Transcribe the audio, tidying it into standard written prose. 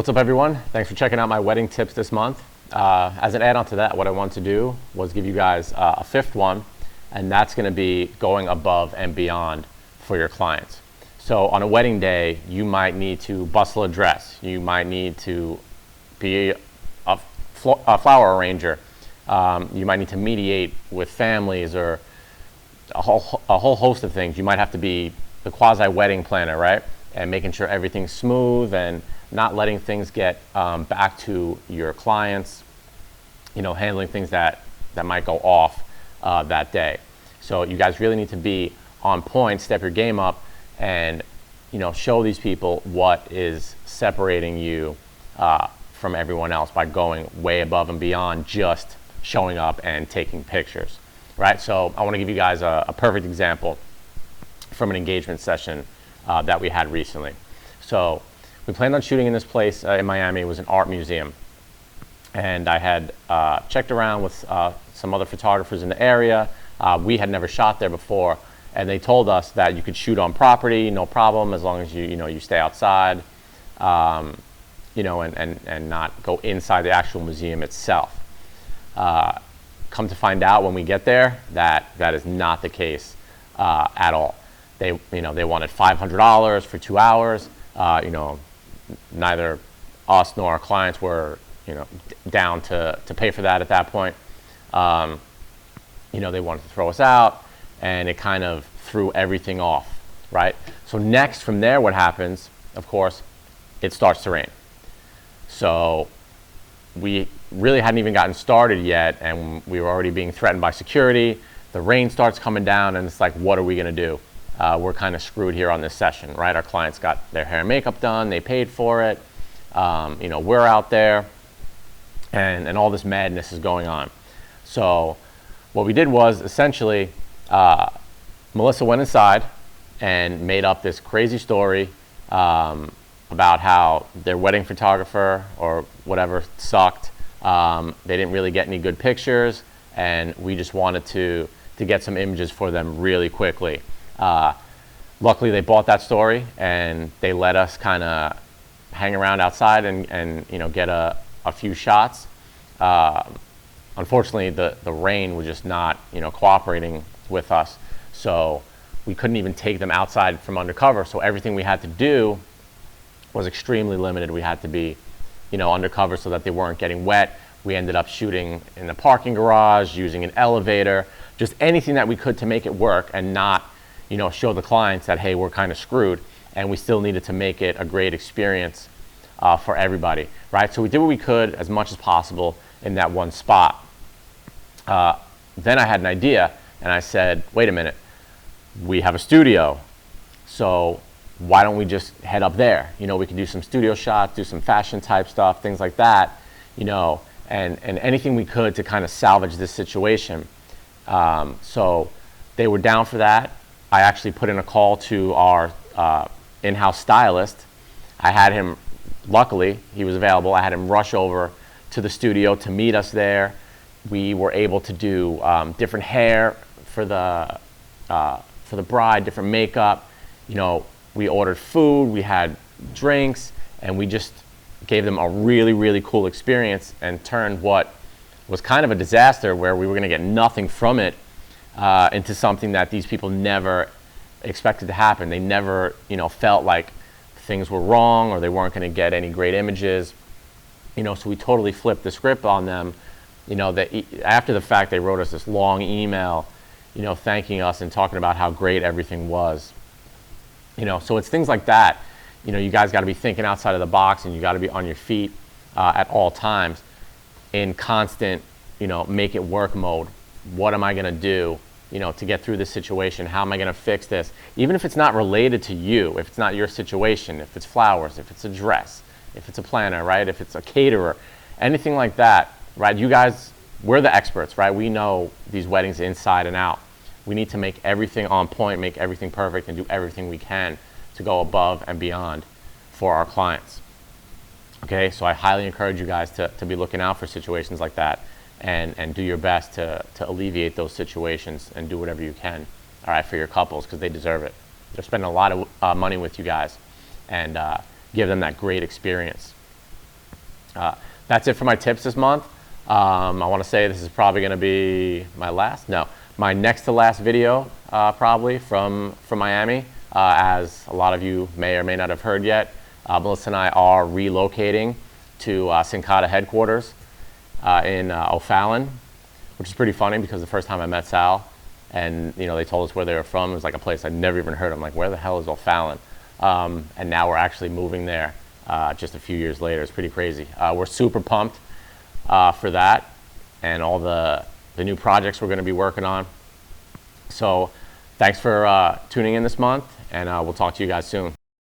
What's up, everyone? Thanks for checking out my wedding tips this month. As an add-on to that, what I wanted to do was give you guys a fifth one, and that's going to be going above and beyond for your clients. So on a wedding day, you might need to bustle a dress. You might need to be a flower arranger. You might need to mediate with families or a whole host of things. You might have to be the quasi-wedding planner, right? And making sure everything's smooth and not letting things get back to your clients, handling things that might go off that day. So you guys really need to be on point, step your game up, and show these people what is separating you from everyone else by going way above and beyond just showing up and taking pictures, right? So I want to give you guys a perfect example from an engagement session that we had recently. So we planned on shooting in this place in Miami. It was an art museum. And I had checked around with some other photographers in the area. We had never shot there before. And they told us that you could shoot on property, no problem, as long as you stay outside, and not go inside the actual museum itself. Come to find out when we get there that is not the case at all. They wanted $500 for 2 hours. Neither us nor our clients were, down to pay for that at that point. They wanted to throw us out, and it kind of threw everything off, right? So next from there, what happens, of course, it starts to rain. So we really hadn't even gotten started yet, and we were already being threatened by security. The rain starts coming down, and it's like, what are we gonna do? We're kind of screwed here on this session, right? Our clients got their hair and makeup done, they paid for it. We're out there, and all this madness is going on. So what we did was essentially, Melissa went inside and made up this crazy story about how their wedding photographer or whatever sucked. They didn't really get any good pictures, and we just wanted to get some images for them really quickly. Luckily, they bought that story, and they let us kind of hang around outside and get a few shots. Unfortunately, the rain was just not cooperating with us, so we couldn't even take them outside from undercover. So everything we had to do was extremely limited. We had to be undercover so that they weren't getting wet. We ended up shooting in the parking garage, using an elevator, just anything that we could to make it work and not show the clients that, hey, we're kind of screwed, and we still needed to make it a great experience for everybody, right? So we did what we could as much as possible in that one spot. Then I had an idea, and I said, wait a minute, we have a studio, so why don't we just head up there? We can do some studio shots, do some fashion type stuff, things like that, and anything we could to kind of salvage this situation. So they were down for that. I actually put in a call to our in-house stylist. I had him, luckily, he was available. I had him rush over to the studio to meet us there. We were able to do different hair for the bride, different makeup. We ordered food, we had drinks, and we just gave them a really, really cool experience and turned what was kind of a disaster where we were gonna get nothing from it into something that these people never expected to happen. They never, felt like things were wrong or they weren't going to get any great images. So we totally flipped the script on them. After the fact, they wrote us this long email, thanking us and talking about how great everything was. So it's things like that. You guys got to be thinking outside of the box, and you got to be on your feet at all times in constant, make it work mode. What am I going to do, to get through this situation? How am I going to fix this? Even if it's not related to you, if it's not your situation, if it's flowers, if it's a dress, if it's a planner, right? If it's a caterer, anything like that, right? You guys, we're the experts, right? We know these weddings inside and out. We need to make everything on point, make everything perfect, and do everything we can to go above and beyond for our clients. Okay, so I highly encourage you guys to be looking out for situations like that. And do your best to alleviate those situations and do whatever you can, all right, for your couples, because they deserve it. They're spending a lot of money with you guys, and give them that great experience. That's it for my tips this month. I want to say this is probably going to be my next to last video, probably from Miami. As a lot of you may or may not have heard yet, Melissa and I are relocating to Syncada headquarters in O'Fallon, which is pretty funny because the first time I met Sal and they told us where they were from, it was like a place I'd never even heard of. I'm like, where the hell is O'Fallon? And now we're actually moving there just a few years later. It's pretty crazy. We're super pumped for that and all the new projects we're going to be working on. So thanks for tuning in this month, and we'll talk to you guys soon.